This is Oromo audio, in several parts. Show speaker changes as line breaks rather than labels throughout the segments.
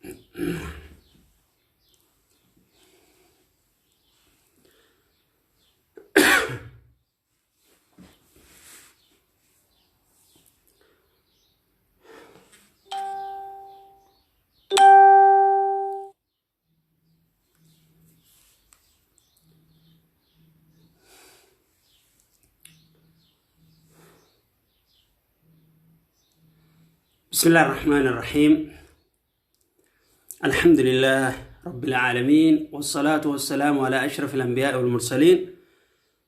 بسم الله الرحمن الرحيم. الحمد لله رب العالمين، والصلاة والسلام على أشرف الأنبياء والمرسلين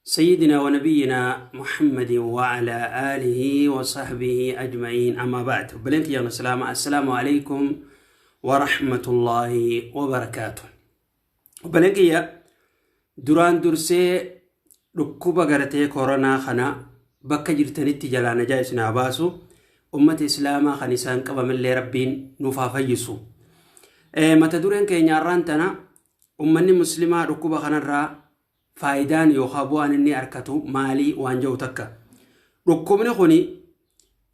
سيدنا ونبينا محمد وعلى آله وصحبه أجمعين. أما بعد، بلنتي يا السلام عليكم ورحمة الله وبركاته. بلنتي يا دران درسي ركوبة غرتي كورونا خنا بكا جرتني تجلانا جايسنا باسو أمة إسلاما خنيسان قبا من اللي ربين نفافيسو. متى دورين كي نيارانتنا أمني مسلمة ركوبة خنرا فايدان يوخابوان إني أركتو مالي وانجو تكا. ركوبني خوني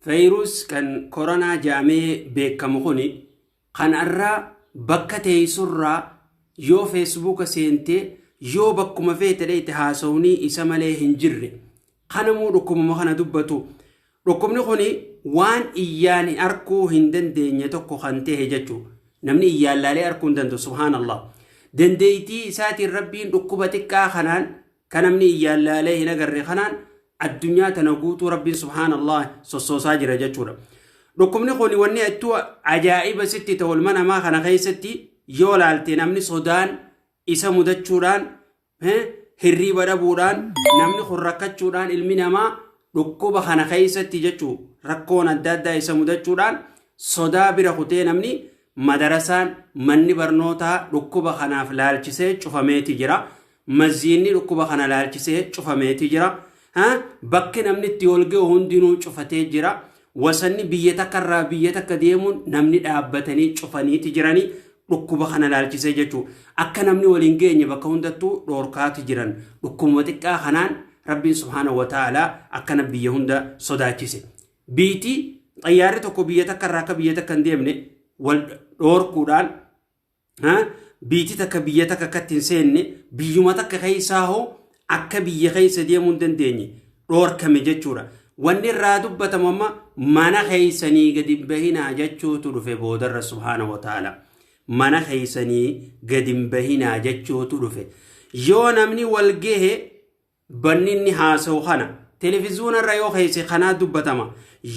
فيروس كان كورونا جامي بيكا مخوني خان أرى بكا تيسورا يو فيسبوك سينتي يو بكو مفيت ليت هاسوني إسامالي هنجري خانمو ركوب مخانا دبتو. ركوبني خوني وان إياني أركو هندن دينيا توكو خانته جاتو نمني إيان لالي أركو هندن سبحان الله دنديتي ساتي الربين ركوبتك خنان كنمني إيان لالي هنا قرر خنان الدنيا تنقوتو ربي سبحان الله سوسو ساجر جاتو. ركوبني خوني واني أتو عجائب ستي تولمنا ما خنا خي ستي يولالتي نمني صدان إسا مدتشوران هري برابوران نمني خرقاتشوران المنا ما ركوبة خنا خيستي جاتو ركون الدادا يسمودتشوران صدا برخوتي نمني مدرسان مني برنوتا ركوبة خنا فلالچسه چفميتي جرا مزيني ركوبة خنا لالچسه چفميتي جرا بك نمني تيولگه هندينو چفتي جرا وسني بيتك الرابيتك ديمون نمني دابتني چفنيتي جراني ركوبة خنا لالچسه جاتو اكا نمني ولنگه بك هندتو دوركات جران ركومتك خنان ربي سبحانه وتعالى أكن بيهوندا صداقيسه بيتي طيارتك بيتك الركب بيتك كنديمني والدور كودان بيتي تك بيتك كتنسيني بيومتك خيساهو أكبي خيس ديمون دنديني دور كمجتشورا واني الرادب بتماما مانا خيسني قد بهنا جتشو تلفي بودر سبحانه وتعالى مانا خيسني قد بهنا جتشو تلفي يونا مني والجه بنيني هاسو خنا تلفزيون الرأيو خيسي خنا دبتما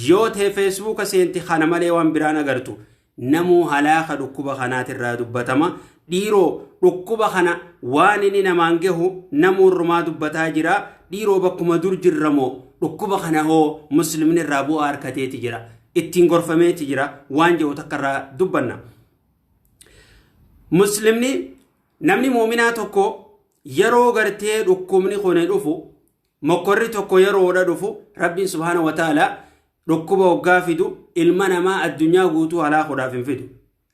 يوت هي فيسبوك سينتي خنا مالي وان برانا غرتو نمو هلاخ ركوبة خنات الرا دبتما ديرو ركوبة خنا وانيني نمانجهو نمو الرما دبتا جرا ديرو بكما دور جرمو ركوبة خنا هو مسلمين الرابو آركتي تجرا اتين غرفمي تجرا وانجهو تكرا دبنا مسلمني نمني مؤمناتوكو يرو غرتي ركومني خوني دفو مقرر توكو يرو ودا دفو ربي سبحانه وتعالى ركوبه وغافدو المنا ما الدنيا غوتو على خرافين فيدو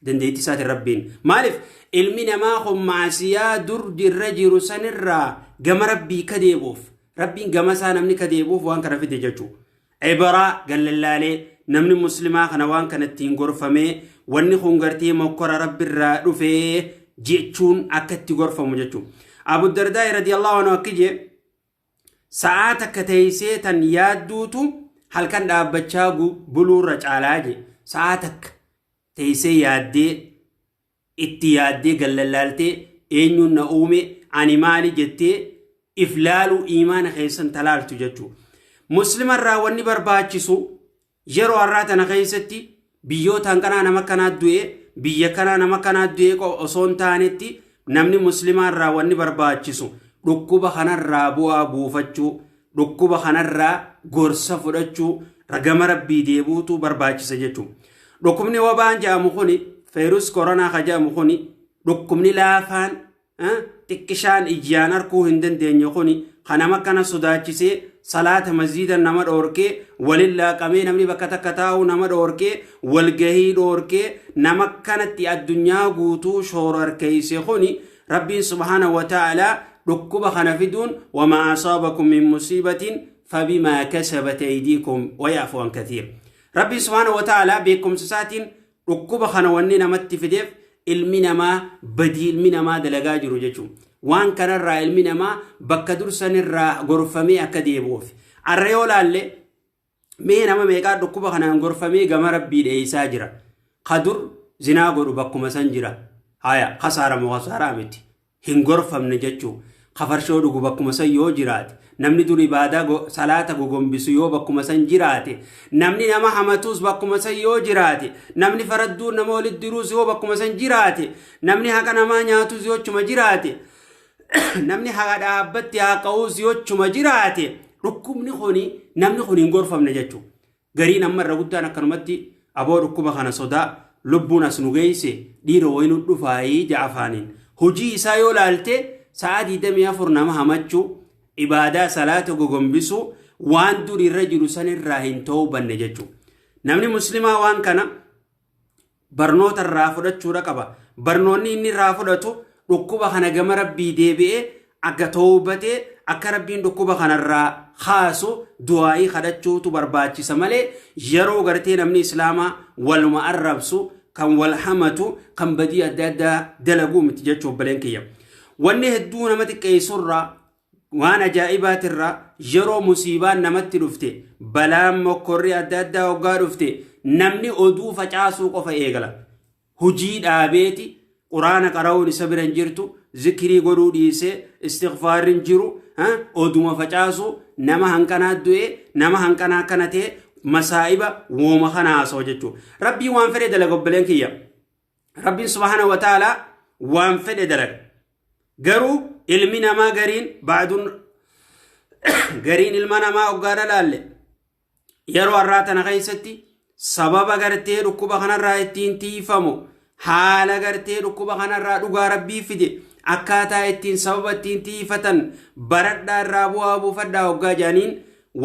دنديتي سات ربين مالف المنا ما خم معسيا در جرجر سنرا غم ربي كديبوف ربي غمسا نمني كديبوف وان كرفي دجچو عبره قال لله نمني مسلمه خنوان كانتين غرفمه وني خونغرتي مقر رب الرا دفه جيچون اكتي غرفمو جچو أبو الدرداء رضي الله عنه كجي ساعتك تيسيتا يادوتو هل كان دابتشاقو بلو رجعلاجي ساعتك تيسي يادي اتيادي قللالتي اينيو نقومي عنمالي جتي إفلالو إيمان خيسان تلالتو جتو مسلم الراواني برباچسو يرو الراتنا خيستي بيوتان كنا نمكنات دوئي بيكنا نمكنات دوئي كو أصون تانيتي namni muslimaa irraa wanni barbaachisu dhukkuba kanarraa bu'aa buufachuu dhukkuba kanarraa gorsa fudhachuu ragama rabbii deebuutu barbaachisa jechuudha. Dhukkubni wabaan jedhamu kuni fayrus koronaa ka jedhamu kuni dhukkubni laafaan xiqqishaan ijaan arkuu hin dandeenye kuni kanama kana sodaachisee salaata masjiida nama dhoorkee walillaa qamee namni bakka takka taa'u nama dhoorkee walgahii dhoorkee nama kanatti addunyaa guutuu shoorarkeeyse kuni rabbiin subhaanahu wa ta'aalaa dhukkuba kana fiduun wamaa asaabakum min musiibatin fabimaa kasabat aydiikum waya'fu an kathiir. rabbiin subhaanahu wa ta'aalaa beekumsa isaatiin dhukkuba kana wanni namatti fideef ilmi namaa badii ilmi namaa dalagaa jiru jechuun waan kanarraa ilmi namaa bakka dursanirraa gorfamee akka deebi'uuf arra yoo laalle mee nama meeqaa dhukkuba kanaan gorfamee gama rabbii dheeysaa jira qadur zinaa godhu bakkuma san jira haya khasaara moo khasaara miti hin gorfamne jechuun kafarshoo dhugu bakkuma san yoo jiraate namni dur ibaadaa salaata gogombisu yoo bakkuma san jiraate namni nama hamatus bakkuma san yoo jiraate namni faradduu nama walitti diruus yoo bakkuma san jiraate namni haqa namaa nyaatus yoo chuma jiraate namni haqa dhaabbatti haqa'uus yoo chuma jiraate dhukkubni kuni namni kun hin gorfamne jechuudha garii nama irra guddaan akkanumatti aboo dhukkuba kana sodaa lubbuun as nu geeyse dhiira wayinu dhufaayii ja'afaaniin hojii isaa yoo laalte sa'aatii 24 nama hamachuu ibaadaa salaata gogombisu waan dur irra jiru sanirraa hin ta'uu banne jechuudha namni muslimaa waan kana barnoota irraa fudhachuudha qaba barnoonni inni irraa fudhatu dhukkuba kana gama rabbii deebi'ee akka tawbatee akka rabbiin dhukkuba kanarraa khaasu du'aa'ii kadhachuutu barbaachisa malee yeroo gartee namni islaamaa waluma arrabsu kan wal hamatu kan badii adda addaa dalaguu miti jechuudha baleen kiyya wanni hedduu nama xiqqeessurraa waan ajaa'ibaatiirraa yeroo musiibaan namatti dhufte balaan mokkorri adda addaa hoggaa dhufte namni oduu facaasuu qofa eegala hujii dhaabeeti quraana qara'uun isa bira hin jirtu zikrii godhuu dhiisee istighfaarri hin jiru oduma facaasuu nama hanqanaa du'e nama hanqanaa kana ta'e masaa'iba wooma kana haasoo jechuudha rabbiin waan fedhe dalaga obboleen kiyya rabbiin subhaanahu wa ta'aalaa waan fedhe dalaga garuu ilmi namaa gariin ilma namaa hoggaadha laalle yeroo har'aa tana keessatti sababa gartee dhukkuba kanarraa ittiin tiifamu haala gartee dhukkuba kanarraa dhugaa rabbii fide akkaataa ittiin sababa ittiin tiifatan baradhaa irraa bu'aa buufadhaa hoggaa jaaniin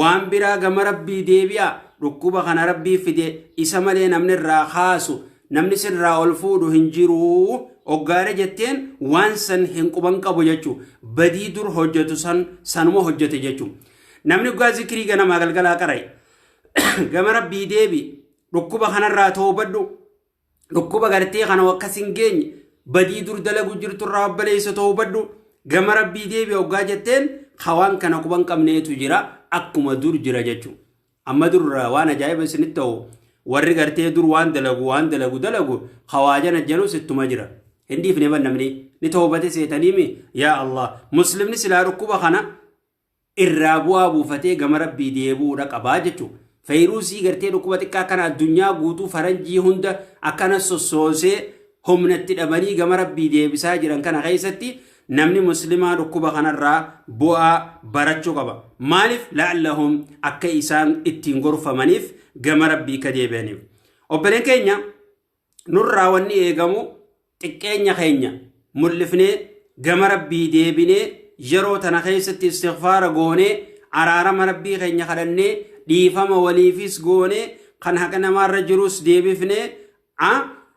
waan biraa gama rabbii deebi'a dhukkuba kana rabbii fide isa malee namni irraa kaasu namni sirraa ol fuudhu hin jiru hoggaare jetteen waan san hin quban qabu jechuudha badii dur hojjetu sanuma hojjete jechuudha namni hoggaa zikrii ganamaa galgalaa qara'e gama rabbii deebi dhukkuba kanarraa toobadhu dhukkuba gartee kana akkas hin geenye badii dur dalagu jirtu irraa obbaleessa toobadhu gama rabbii deebi hoggaa jetteen hawaan kana quban qabneetu jira akkuma dur jira jechuudha amma dur waan ajaa'iba isinitti ta'u warri gartee dur waan dalagu hawaajana janus ittuma jira hindi ifne ban namni ni toobate seetaniimi yaa Allah muslimni silaa dhukkuba kana irraa bu'aa buufatee gama rabbii deebuudha qabaa jechuudha fayrusii gartee dhukkuba xiqqaa kana addunyaa guutuu faranjii hunda akkana sossoosee humnatti dhabanii gama rabbii deebisaa jiran kana keessatti namni muslimaa dhukkuba kanarraa bu'aa barachuu qaba maaliif la'allahum akka isaan ittiin gorfamaniif gama rabbii ka deebi'aniif obboleen keenya nurraa wanni eegamu xiqqeenya keenya mul'ifnee gama rabbii deebinee yeroo tana keessatti istighfaara goonee araarama rabbii keenya kadhannee dhiifama waliifis goonee kan haqa namaarra jirus deebifnee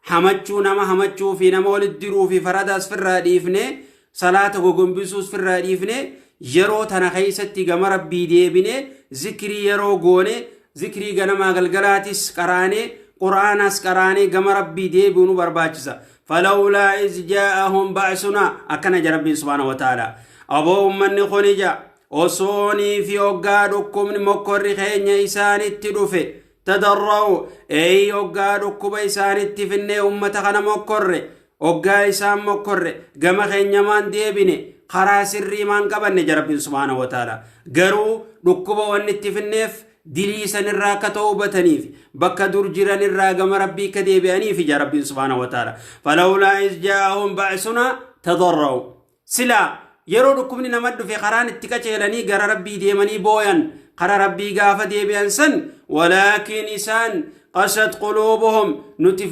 hamachuu fi nama walitti diruu fi faradaas firraa dhiifnee salaata gogombisuus firraa dhiifnee yeroo tana keessatti gama rabbii deebinee zikrii yeroo goonee zikrii ganamaa galgalaatis qaraanee quraanas qaraanee gama rabbii deebi'uu nu barbaachisa falawlaa iz jaa'ahum ba'sunaa akkana jarabbiin subhaanahu wa ta'aalaa aboo ummanni khonija osoonii fi hoggaa dhukkubni mokkorri keenya isaanitti dhufe tadarra'u hoggaa dhukkuba isaanitti finnee ummata kana mokkorre hoggaa isaan mokkorre gama keenyamaan deebine karaa sirrii maan qabanne jarabbiin subhaanahu wa ta'aalaa garuu dhukkuba wanni itti finneef dilii sanirraa akka tawbataniif bakka dur jiranirraa gama rabbii ka deebi'aniif jarabbiin subhaanahu wa ta'aalaa falawlaa iz jaa'ahum ba'sunaa tadarra'u silaa yeroo dhukkubni nama dhufe karaan itti qaceelanii gara rabbii deemanii booyan karaa rabbii gaafa deebi'an san walaakin isaan qasat quluubuhum nuti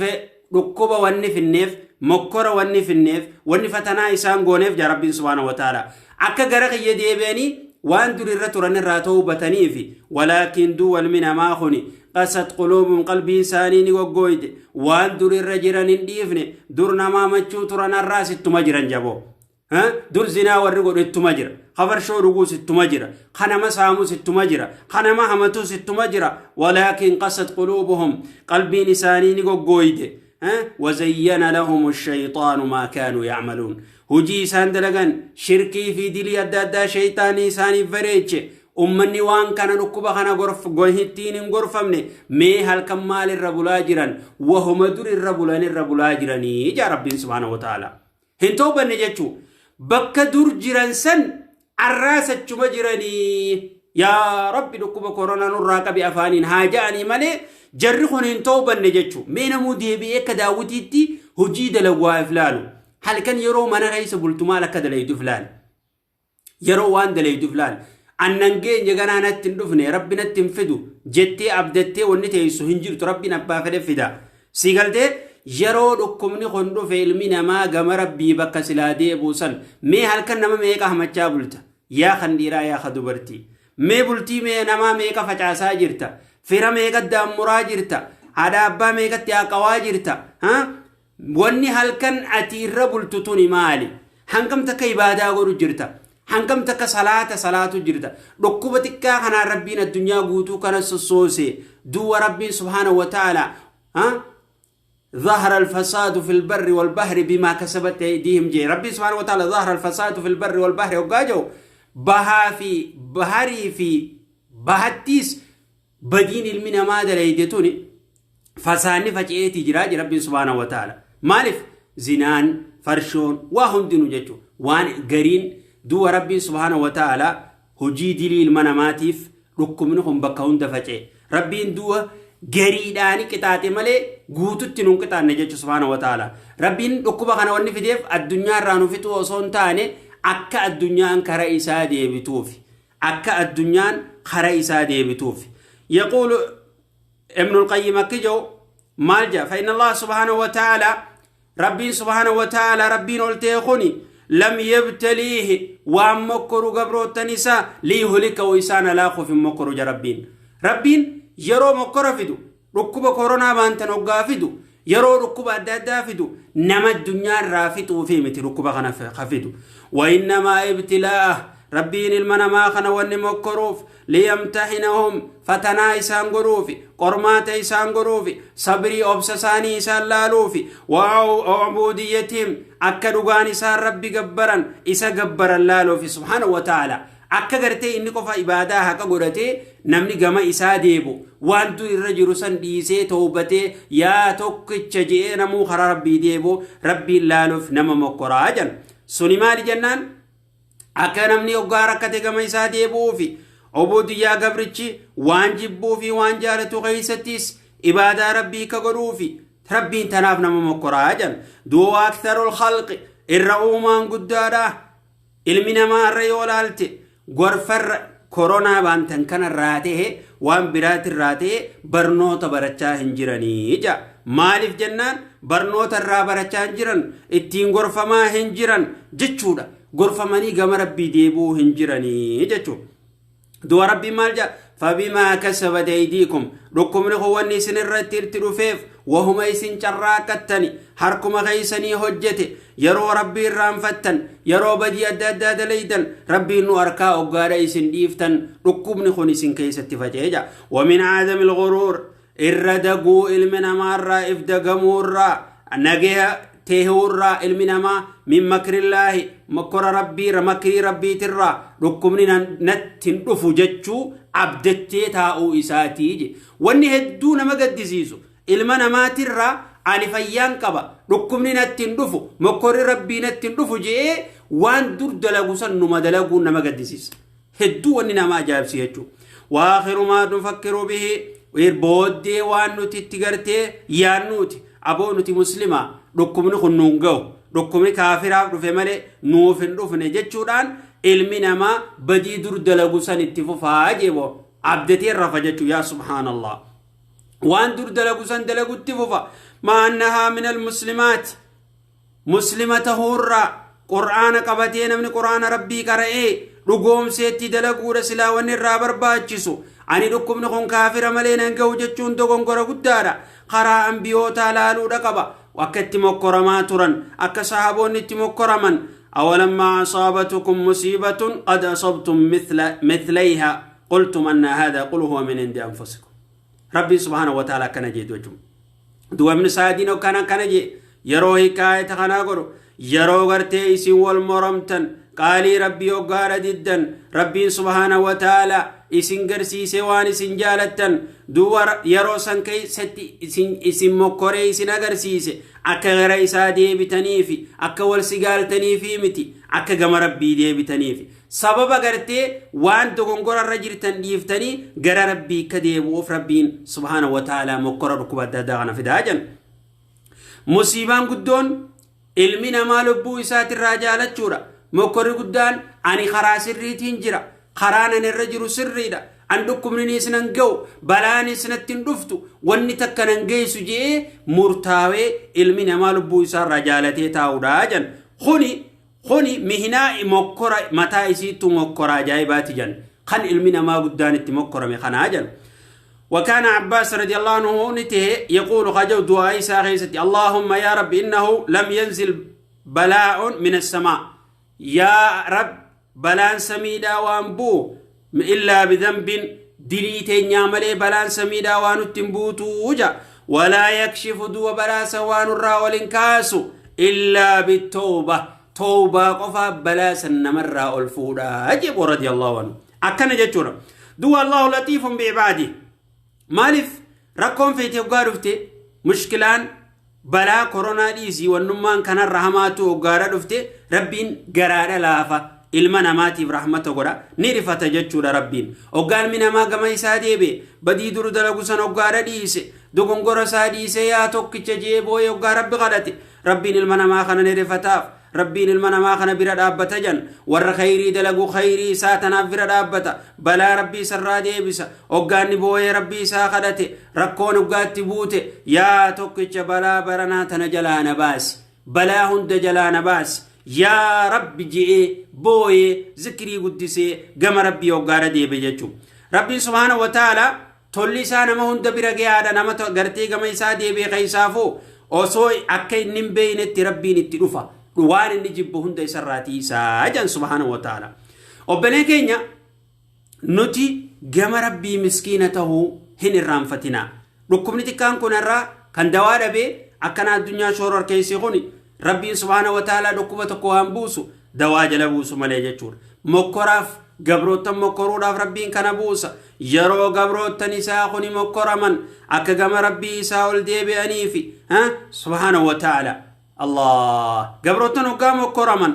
dhukkuba wanni finneef mokkora wanni finneef wanni fatanaa isaan gooneef jarabbiin subhaanahu wa ta'aalaa akka gara kiyya deebi'anii waan dur irra turan irraa tawbataniif walaakin duwwal min namaa khuni qasat quluubuhum qalbii isaanii ni goggooyde waan dur irra jiran hin dhiifne dur namaa machuu turan irraas ittuma jiran jaboo dur zinaa warri godhu ittuma jira habarshoo dhuguus ittuma jira kanama saamus ittuma jira kanama hamatus ittuma jira walaakin qasat quluubuhum qalbiin isaanii ni goggooyde وزين لهم الشيطان ما كانوا يعملون هجي ساندلغن شركي في دلي أدادا شيطاني ساني فريج أمني وان كان نكوبا خانا غرف غوهتين غرفمني مي هل كمال الربولاجران وهم دور الربولاجراني جا ربي سبحانه وتعالى هنتو بنجتشو بك دور جيران سن الراسة جراني يا ربي نكوبا كورونا نراك بأفانين هاجاني مالي جرخون هنتو بنجتشو مين مودي بيك داوديتي هجي دلوا فلالو هل كان يرو منا غيس بلتما لك دليدو فلال يرو وان دليدو فلال أننجي نجانا نتندفني ربنا تنفدو جتي أبدتي ونتيسو هنجر ربي نبا فدا سيغلتي يرو دكمني خندو في علمنا ما غم ربي بك سلادي بوسن مي هل كان نما ميكا همچا بلتا يا خنديرا يا خدوبرتي مي بلتي مي نما ميكا فچاسا جرتا فيرا ميكا دامورا جرتا هذا أبا ميكا تياقوا جرتا واني هل كان أتير بلتتوني مالي هنكم تكا إبادة غورو جرتا هنكم تكا صلاة جرتا ركوبتك كان ربنا الدنيا قوتو كان سوسي دو ربي سبحانه وتعالى ظهر الفساد في البر والبحر بما كسبت أيديهم جي ربي سبحانه وتعالى ظهر الفساد في البر والبحر وقاجو بهاري في بهاتيس بدين المنا ماذا ليدتوني فساني فجئتي جراج ربي سبحانه وتعالى مالف زنان فرشون وهم دينو جتو وان قرين دو ربي سبحانه وتعالى هجي دليل مناماتيف ركمنهم بكون دفجئ ربي دو قريداني كتاتي مالي قوتو تنون كتان نجتو سبحانه وتعالى ربي ركبا خانا وني في ديف الدنيا رانو فتو وصون تاني أكا الدنيا انكرا إسادي بتوفي أكا الدنيا خرا إسادي بتوفي يقول ابن القيم كجو مالجا فإن الله سبحانه وتعالى ربي سبحانه وتعالى ربي نلتيخني لم يبتليه ومكر قبرو التنساء ليهلك ويسان لاخو في مكر جربين ربين يرو مكر فدو ركب كورونا بانتن وقافدو يرو ركب أدادا فدو نما الدنيا رافتو في متي ركب خفدو وإنما ابتلاءه ربين المنما خنا ونمكروف ليمتحنهم فتنا إسان غروفي قرمات إسان غروفي صبري أبسساني إسان لالوفي وعبوديتهم أكدوغان إسان ربي قبرا إسا قبرا لالوفي سبحانه وتعالى akka gartee inni qofa ibaadaa haqa godhatee namni gama isaa deebu wantu irra jiru san dhiisee tawbatee yaa tokkicha jee namuu karaa rabbii deebu rabbiin laaluuf nama mokkoraa jan suni maali jennaan akka namni oggaa rakkate gama isaa deebuufi obudiyyaa gabrichi waan jibbuufi waan jaalatu keeysattis ibaadaa rabbii ka godhuufi rabbiin tanaaf nama mokkoraa jan duwa aktharul khalqi irra uumaan guddaadha ilmi namaa irra yoo laalte gorfar corona bantan kana raatee waan biraati raatee barnoota barachaa hin jiranii ja maalif jennaan barnoota irraa barachaa hin jiran ittiin gorfamaa hin jiran jechuudha gorfamanii gama rabbii deebuu hin jiranii jechuudha du'a rabbii maal ja فبما كسبت أيديكم ركم نخواني سنرى ترتلو فيف وهم يسن شراكتني حركم غيسني هجتي يرو ربي الرانفتن يرو بدي أداد ليدن ربي نواركا أقار يسن ديفتن ركم نخوني سن كيسة فجيجا ومن عدم الغرور الردقو المنا مرة افدقمور نجيها تهورا المنما من مكر الله مكر ربي مكر ربي ترى ركمنا نتندفو جتشو عبدتي تاو إساتيجي واني هدونا مقدسيسو المنما ترى عن فيان كبا ركمنا نتندفو مكر ربي نتندفو جي وان دور دلقو سنو ما دلقو نمقدسيس هدو واننا ما جاب سيجو وآخر ما نفكر به ويربودي وانو تتقرتي يانوتي أبو نتي مسلمة ركمنا خنونغو ركمنا كافرة رفمالي نوفن رفن جتشوران علمنا ما بدي دور دلقو سن اتفوفا جيبو عبدتي الرفجتشو يا سبحان الله وان دور دلقو سن دلقو اتفوفا ما أنها من المسلمات مسلمة هورا قرآن قبتين من قرآن ربي كرئي رقوم سيتي دلقو رسلا ونرابر باجسو ani dhukkubni kun kaafira malee nan gahu jechuun dogongora guddaadha karaa anbiyoota laaluu dhaqaba akka itti mokkoramaa turan akka sahaboonni itti mokkoraman awalamma asabatukum musibatun qad asabtum mithlaiha qultum anna hadha qul huwa min indi anfusikum rabbi subhanahu wa ta'ala kana jeedu duwa min saadino kana je yeroo hikaayata kana godhu yeroo gartee isin wal moramtan qaalii rabbii oggaadha diddan rabbiin subhaanahu wa ta'ala isin garsiise waan isin jaalattan duwa yeroo san keessatti isin mokkoree isin agarsiise akka gara isaa deebitaniifi akka wal sigaaltaniifi miti akka gama rabbii deebitaniifi sababa gartee waan dogongorarra jirtan dhiiftanii gara rabbii ka deebuuf rabbiin subhaanahu wa ta'ala mokkora dhukkuba adda addaa kana fidaa jan musiibaan guddoon ilmi namaa lubbuu isaatirraa jaalachuudha mokkorri guddaan ani karaa sirriitiin jira karaan ani irra jiru sirriidha an dhukkubni isinan ga'u balaan isinattiin dhuftu wanni takka nan geessu jee murtaawee ilmi namaa lubbuu isaarraa jaalatee taa'uudha jan kuni mihinaa mokkora mataa isiittu mokkora ajaa'ibaati jan kan ilmi namaa guddaan itti mokkorame kanaa jan وكان عباس رضي الله عنه نته يقول خجو دعاء ساخيستي اللهم يا رب إنه لم ينزل بلاء من السماء يا رب بلان سميدا وانبو إلا بذنب دليتين يعملي بلان سميدا وانتنبوتو وجا ولا يكشف دو بلا سوان الرا والانكاس إلا بالتوبة توبة قفا بلا سنمر الفودا أجيب رضي الله عنه أكنا جتشورا دو الله لطيف بعباده مالف ركون في تيوغارفته مشكلان بلا كورونا ديزي والنمان كان الرحمات وغارفته ربين غرار لافا ilma namaatiif rahmata godha ni rifata jechuudha rabbiin oggaan minama gama isaa deebe badii dur dalagu san oggaara dhiise dogongora isaa dhiise yaa tokkicha jeeboo oggaa rabbi kadhate rabbiin ilma namaa kana ni rifataaf rabbiin ilma namaa kana bira dhaabbata jan warra khayrii dalagu khayrii isaa tanaaf bira dhaabbata balaa rabbii sarraa deebisa oggaanni booyee rabbii isaa kadhate rakkoon oggaatti buute yaa tokkicha balaa baranaa tana jalaana baasi balaa hunda jalaana baasi يا رب جئ بوي ذكري قدسي قم ربي وقار دي بججو ربي سبحانه وتعالى تولي سانا ما هند برقيادا نما تغرتي قم يسا دي بي خيسافو وصوي أكي نمبي نتي ربي نتي رفا روان نجيب هند يسراتي ساجا سبحانه وتعالى وبني كينيا نتي قم ربي مسكينته هن الرامفتنا ركم نتي كان كنرا كان دوار بي أكنا الدنيا شورور كيسي غني ربي سبحانه وتعالى دكوبة كوان بوسو دواجل بوسو ملي جور مكراف قبروتا مكرودا ربي كان بوسا يرو قبروتا نساء خني مكرمن أكقم ربي ساول ديبي أنيفي ها سبحانه وتعالى الله قبروتا نقام مكرمن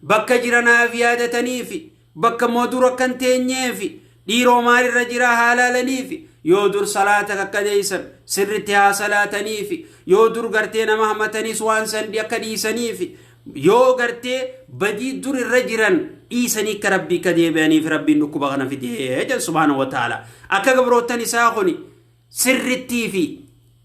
بك جرنا فيادة تنيفي بك مودورا كنتين نيفي ديرو ماري رجرا حالا لنيفي يودر صلاتك كديسا سرتها صلاة نيفي يودر قرتين مهمتني سوان سندي كديسا نيفي يو قرتي بدي در الرجران إيساني كربي كديباني في ربي نكو بغنا في ديه سبحانه وتعالى أكا قبروتاني ساخوني سرتي في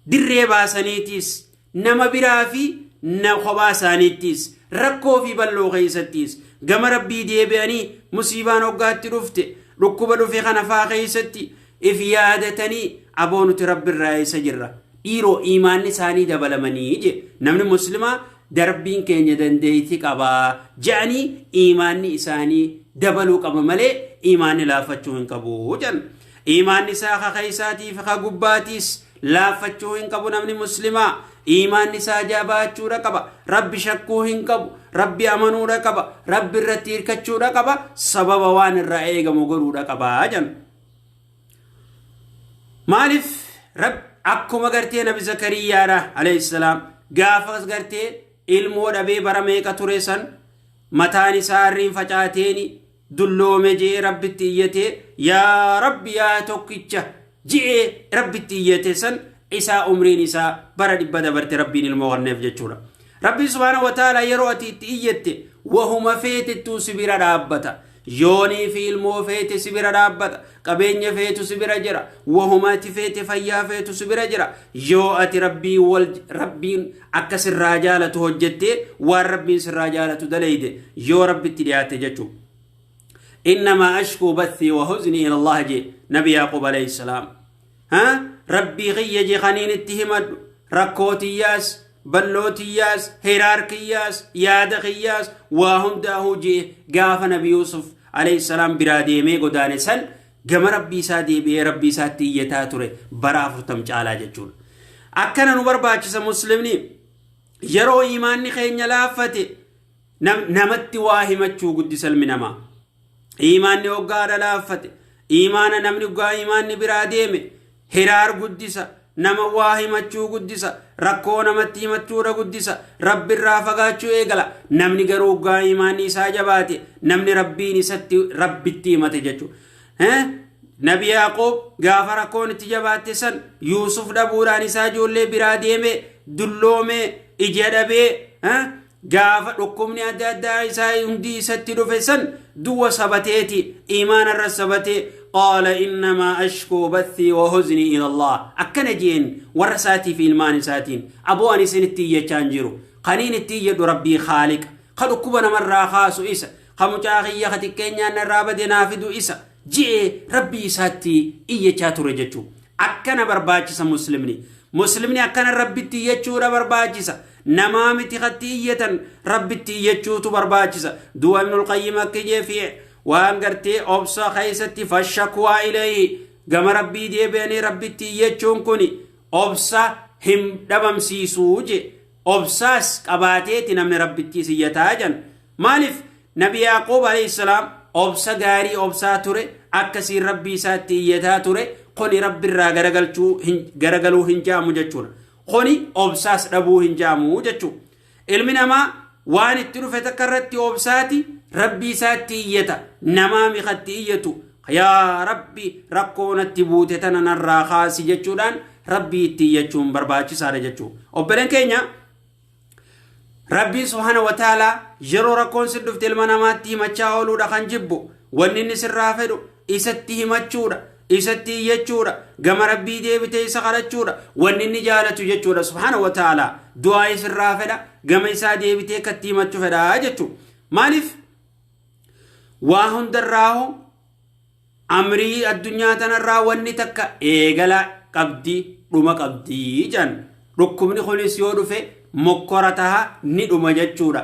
در باسانيتيس نما برافي نخبا سانيتيس ركو في بلو غيستيس قم ربي ديباني مصيبان وقات رفت ركو في خنفا غيستي إفيادتني أبونو رب الرئيس جرة إيرو إيمان نساني دبل منيجي نمن مسلمة دربين كين يدن ديتك أبا جاني إيمان نساني دبلو كما ملي إيمان لا فتشوهن كبو جن إيمان نساخ خيساتي فخا قباتيس لا فتشوهن كبو نمن مسلمة إيمان نسا جاباتشو ركبا رب شكوهن كبو رب أمنو ركبا رب الرتير كتشو ركبا سبب وان الرئيق مغرو ركبا جن مالف رب أكو مغرتي نبي زكريا عليه السلام غافز غرتي علمو دبي برميكا توريسن متاني سارين فجاتيني دلو مجي رب تييتي يا رب يا توكيتشا جي رب تييتي سن إسا أمرين إسا برد بدبرت ربين المغنف جتشورا ربي سبحانه وتعالى يروتي تييتي وهما فيت توسبير رابطة يوني في الموفيت سبير رابط قبين فيت سبير جرا وهما تفيت فيا فيت سبير جرا يوأت ربي والربين أكس الرجالة هجتي والربين الرجالة دليد يو ربي تليات جتو إنما أشكو بثي وحزني إلى الله جي نبي يعقوب عليه السلام ها ربي غي جي خنين اتهمد ركوتياس بلوتياس هيراركياس يادخياس وهم داهو جي قاف نبي يوسف عليه السلام برادي ميقو دانسان قم ربي سادي بي ربي ساتي يتاتوري برافر تمجالا ججول akkana nu barbaachisa muslimni yeroo iimaanni keenya laaffate namatti waa himachuu guddisa ilmi namaa iimaanni hoggaadha laaffate iimaana namni hoggaa iimaanni biraa deeme hiraar guddisa nama waa himachuu guddisa rakkoo namatti himachuudha guddisa rabbi irraa fagaachuu eegala namni garuu hoggaa iimaanni isaa jabaate namni rabbiin isatti rabbitti himate jechuudha nabi yaaqoob gaafa rakkoon itti jabaate san yuusuf dhabuudhaan isaa ijoollee biraa deeme dulloome ija dhabee gaafa dhukkubni adda addaa isaa hundi isatti dhufe san duwa sabateeti iimaana irra sabatee qaala innamaa ashkuu bathii wa huznii ila Allah akkana jeen warra isaatii fi ilmaan isaatiin aboo ani isinitti iyyachaan jiru qaniin itti iyyadhu rabbii khaaliqa ka dhukkuba namarraa kaasu isa ka mucaa kiyya ka xiqqeenyaan narraa bade naafidu isa jee rabbii isaatti iyyachaa ture jechuu akkana barbaachisa muslimni akkana rabbitti iyyachuudha barbaachisa namaa miti khatti iyyatan rabbitti iyyachuutu barbaachisa du'a ibnul qayyim akkijee fi waan gartee obsa keessatti fashakwa ilayhi gama rabbii deebi'anii rabbitti iyyachuun kuni obsa hin dhabamsiisuu je obsaas qabaateeti namni rabbitti iyyataa jan maaliif nabi yaaqoob alayhi salaam obsa gaarii obsaa ture akkasiin rabbii isaatti iyyataa ture kuni rabbiirraa garagaluu hin jaamu jechuudha kuni obsaas dhabuu hin jaamu jechuudha ilmi namaa waan itti dhufe takka irratti obsaati rabbii isaatti iyyata namaa miqatti iyyatu yaa rabbi rakkoonatti buute tana narraa kaasi jechuudhaan rabbii itti iyyachuun barbaachisaadha jechuudha obboleen keenya rabbii subhaanahu wa ta'aalaa yeroo rakkoon si dhufte ilma namaatti himachaa ooluudha kan jibbu wanni inni sirraa fedhu isatti himachuudha isatti iyyachuudha gama rabbii deebitee isa kadhachuudha wanni inni jaalatu jechuudha subhaanahu wa ta'aalaa du'aa isirraa fedha gama isaa deebitee katti himachuu fedha jechuudha maaliif waa hundarraahu amrii addunyaa tanarraa wanni takka eegala qabdi dhuma qabdi jan dhukkubni kunis yoo dhufe mokkora taha ni dhuma jechuudha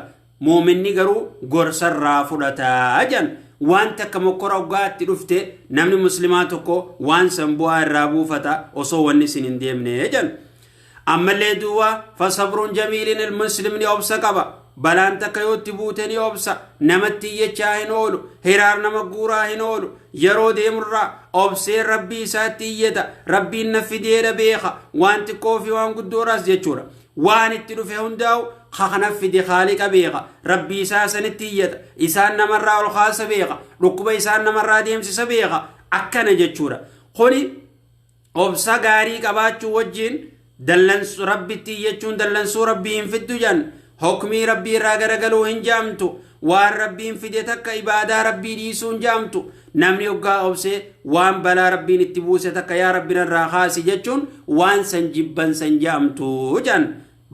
muuminni garuu gorsarraa fudhataa jan waan takka mokkora hoggaatti dhufte namni muslimaa tokko waan san bu'aa irraa buufata osoo wanni sin hin deemne jan ammallee duwwa fasabrun jamiilin ilmuslimni obsa qaba balaan takka yootti buute ni obsa namatti iyyachaa hin oolu hiraar nama guuraa hin oolu yeroo deemurraa obsee rabbii isaatti iyyata rabbiin na fideedha beeka waan xiqqoo fi waan guddooraas jechuudha waan itti dhufe hundaa'u kana fide khaaliqa beeka rabbii isaa sanitti iyyata isaan namarraa ol kaasa beeka dhukkuba isaan namarraa deemsisa beeka akkana jechuudha kuni obsa gaarii qabaachuu wajjin dallansuu rabbitti iyyachuun dallansuu rabbii hin fiddu jan hukmii rabbii irraa garagaluu hin jaamtu waan rabbiin fide takka ibaadaa rabbii dhiisuu hin jaamtu namni hoggaa obsee waan balaa rabbiin itti buuse takka yaa rabbi narraa kaasi jechuun waan san jibban san jaamtu jan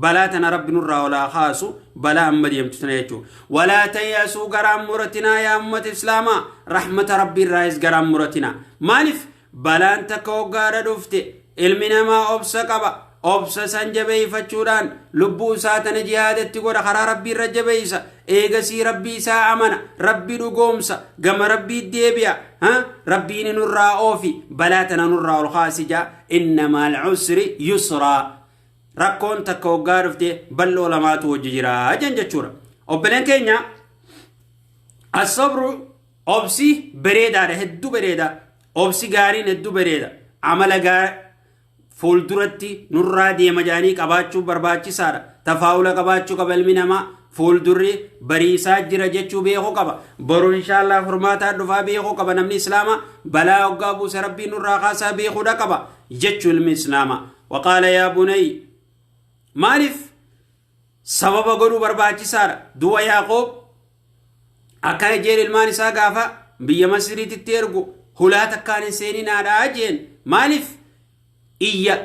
balaa tana rabbi nurraa olaa kaasu balaa amma deemtu tana jechuudha walaa tayyasuu garaan muratinaa yaa ummata islaamaa rahmata rabbii irraayis garaan muratinaa maaliif balaan takka hoggaadha dhufte ilmi namaa obsa qaba obsa san jabeeyfachuudhaan lubbuu isaa tana jihaadatti godha karaa rabbii irra jabeeysa eegasii rabbii isaa amana rabbii dhugoomsa gama rabbii deebi'a rabbiin nurraa oofi balaa tana nurraa ol kaasija innamaa al-usri yusraa rakkoon takka hoggaa dhufte bal'oo lamaatu wajji jira jechuudha obboleen keenya as-sabru obsi bareedaadha hedduu bareeda obsi gaariin hedduu bareeda amala gaarii fuulduratti nurraa deema jaanii qabaachuu barbaachisaadha tafaawula qabaachuu qaba ilmi namaa fuuldurri bariisaa jira jechuu beekuu qaba boru inshallah furmaataa dhufaa beekuu qaba namni islaama balaa hoggaa buuse rabbii nurraa kaasaa beekuudha qaba jechuu ilmi islaama waqaala yaa bunay maaliif sababa godhuu barbaachisaadha du'a yaaqoob akkana jeen ilmaan isaa gaafa biyya masriititti ergu hulaa takkaan hin seeninaadhaa jeen maaliif iyya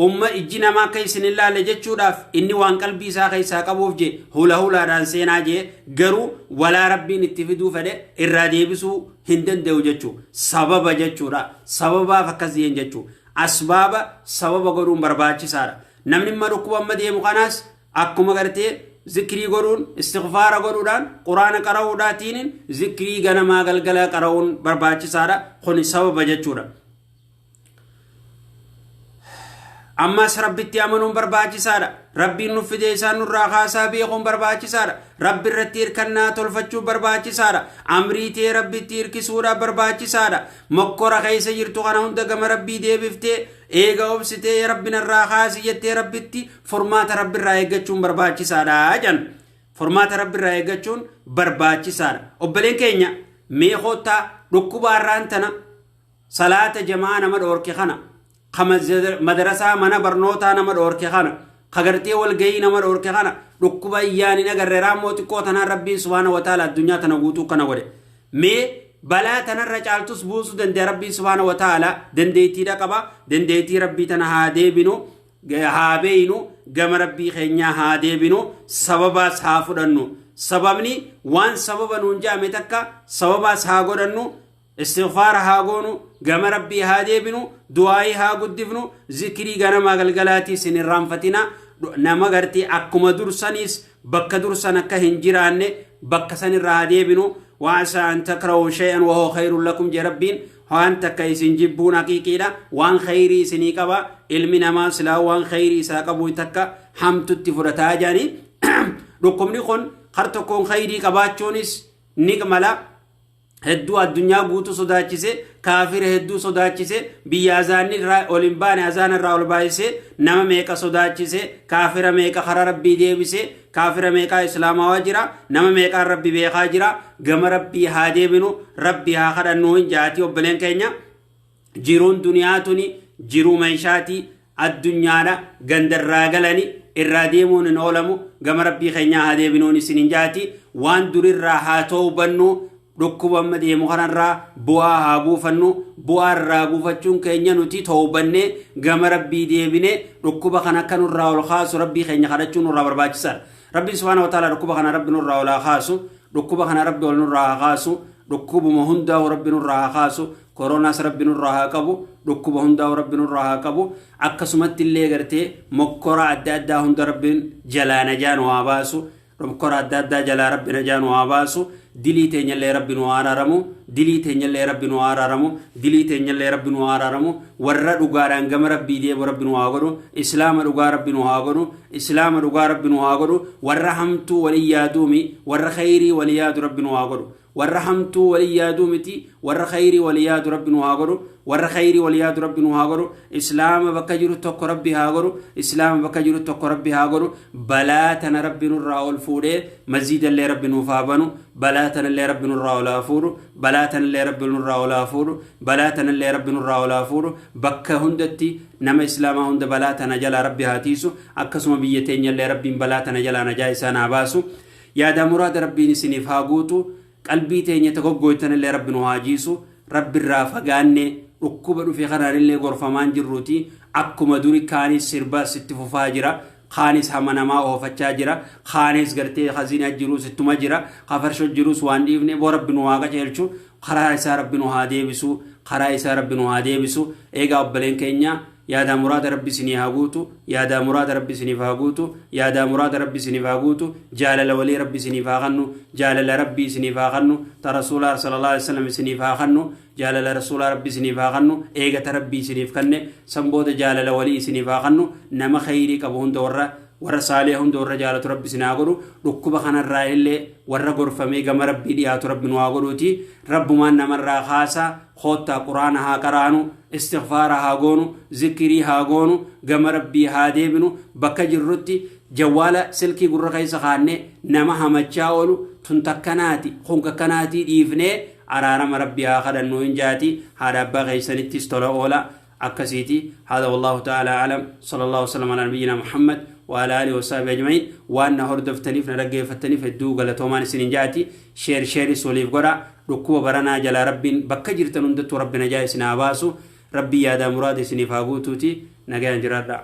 umma ijji namaa akka isin ilaalle jechuudhaaf inni waan qalbii isaa keessaa qabuuf je hulaadhaan seenaa je garuu walaa rabbiin itti fiduu fedhe irraa deebisuu hin danda'u jechuu sababa jechuudha sababaaf akkas jeen jechuu asbaaba sababa godhuun barbaachisaadha namni dhukkuba amma deemu kanaas akkuma gartee zikrii godhuun istighfaara godhuudhaan quraana qara'uudhaatiin zikrii ganamaa galgala qara'uun barbaachisaadha kuni sababa jechuudha ammas rabbitti amanuun barbaachisaadha rabbiin nuuf fide isaan nurraa kaasaa beekuun barbaachisaadha rabbi irratti hirkannaa tolfachuu barbaachisaadha amrii tee rabbitti hirkisuudha barbaachisaadha mokkora keessa jirtu kana hunda gama rabbii deebiftee eega obsitee rabbin irraa kaasi jettee rabbitti formaata rabbi irraa eeggachuun barbaachisaadha jan formaata rabbi irraa eeggachuun barbaachisaadha obboleen keenya meeqoota dhukkubaarraan tana salaata jamaa nama dhoorke kana madrasaa mana barnootaa nama dhoorke kana kagartee walgayii nama dhoorke kana dhukkuba iyyaanii nagarreeraa mootikkoo tanaan rabbiin subhaanahu wa ta'ala addunyaa tana guutuu kana godhe mee balaa tanarra caaltus buusuu danda'e rabbiin subhaanahu wa ta'ala dandeettiidha qaba dandeettii rabbii tana haa deebinu haa beeynu gama rabbii keenyaa haa deebinu sababaas haa fudhannu sababni waan sababa nuun jaame takka sababaas haa godhannu استغفار هاغونو غم ربي هاديبنو دعائي هاغدفنو ذكري غنما غلغلاتي سنرام فتنا نما غرتي اكما درسانيس بك درسنا كهنجرانه بك سنر هاديبنو وعسى ان تكرهوا شيئا وهو خير لكم جربين وان تكايسن جبون حقيقيدا وان خيري سنيقبا علمنا ما سلا وان خيري ساقبو تكا حمتت فرتا جاني ركمني خون خرتكون خيري قباچونيس نيقملا hedduu addunyaa guutuu sodaachise kaafira hedduu sodaachise biyya azaanni irraa ol hin baane azaan irraa ol baayise nama meeqa sodaachise kaafira meeqa karaa rabbii deebise kaafira meeqa islaamaa jira nama meeqa rabbi beekaa jira gama rabbii haa deebinu rabbii haa kadhannu hin jaati obboleen keenya jiruun duniyaa tuni jiruu meeshaati addunyaadha gandarraa galani irraa deemuun hin oolamu gama rabbii keenya haa deebinuun isin hin jaati waan durirraa haa toobannu dhukkuba deemu kanarraa bu'aa haa buufannu bu'aa irraa buufachuun keenya nuti toobanne gama rabbii deebine dhukkuba kana akka nurraa ol kaasu rabbii keenya kadhachuun nurraa barbaachisaadha rabbiin subhaanahu wa ta'ala dhukkuba kana rabbi nurraa ol kaasu dhukkuba kana rabbi ol nurraa kaasu dhukkubuma hundaa rabbi nurraa kaasu koronaas rabbi nurraa qabu dhukkuba hundaa rabbi nurraa qabu akkasumatti illee gartee mokkora adda addaa hunda rabbiin jalaa najaan waa baasu mokkora adda addaa jalaa rabbi najaan waa baasu دليت ينلي ربي نوارارمو دليت ينلي ربي نوارارمو دليت ينلي ربي نوارارمو ورّا رجاران جم ربي دي وربي نوارو إسلام رجار ربي نوارو إسلام رجار ربي نوارو ورّحمتو وليادومي ورّ خيري ولياد ربي نوارو ورّحمتو وليادومتي ورّ خيري ولياد ربي نوارو ورّ خيري ولياد ربي نوارو إسلام بكجرو تك ربي هاغرو إسلام بكجرو تك ربي هاغرو بلا تنا ربي نراول فوري مزيد اللي ربي نوفابنو بلا تنا اللي ربي نراول فورو بلا تنا اللي ربي نراول فورو بلا تنا اللي ربي نراول فورو بك هندتي نما إسلام هند بلا تنا جل ربي هاتيسو أكسم بيتين اللي ربي بلا تنا جل نجايسنا باسو يا دا مراد ربي نسني فاغوتو قلبي تين يتقويتن اللي ربي نواجيسو ربي الرافقاني ركوبا في خرار اللي غرفمان جروتي أكما دوري كانيس سربا ستفو فاجرا خانيس همنا ما هو فتشاجرا خانيس غرتي خزينة جروس التماجرا خفرشو جروس واندي ابن بورب نواغا جيرشو خرار سار ربي نوهادي بسو خرار سار ربي نوهادي بسو ايغا أبلين كينيا يا دا مراد ربي سني هاغوتو يا دا مراد ربي سني فاغوتو يا دا مراد ربي سني فاغوتو جالل ولي ربي سني فاغنو جالل ربي سني فاغنو ترسول الله صلى الله عليه وسلم سني فاغنو جالل رسول ربي سني فاغنو ايغا ربي سني فكنه سمبود جالل ولي سني فاغنو نما خيري كبون دورا ورا صالحون دورا جالت ربي سني اغرو ركوب خنا الرايله ورا غرفمي غم ربي ديات ربي نواغروتي رب ما نمر خاصا خوتا قران ها قرانو استغفار هاغونو ذكري هاغونو غم ربي هاديبنو بكجرتي جوالا سلكي غر خيس خانه نما همچاولو تنتكناتي خونكناتي ديفني ارارم ربي اخر انو انجاتي هذا بغيسنتي استولا اولا اكسيتي هذا والله تعالى اعلم صلى الله وسلم على نبينا محمد وعلى اله وصحبه اجمعين وان هردفتني فنرجع فتني فدو غلطومان سنجاتي شير سوليف غرا ركوب برنا جل رب بكجرتن ندت ربنا جاي سنا باسو ربي يا دا مراد سني فاغوتوتي نجا جرada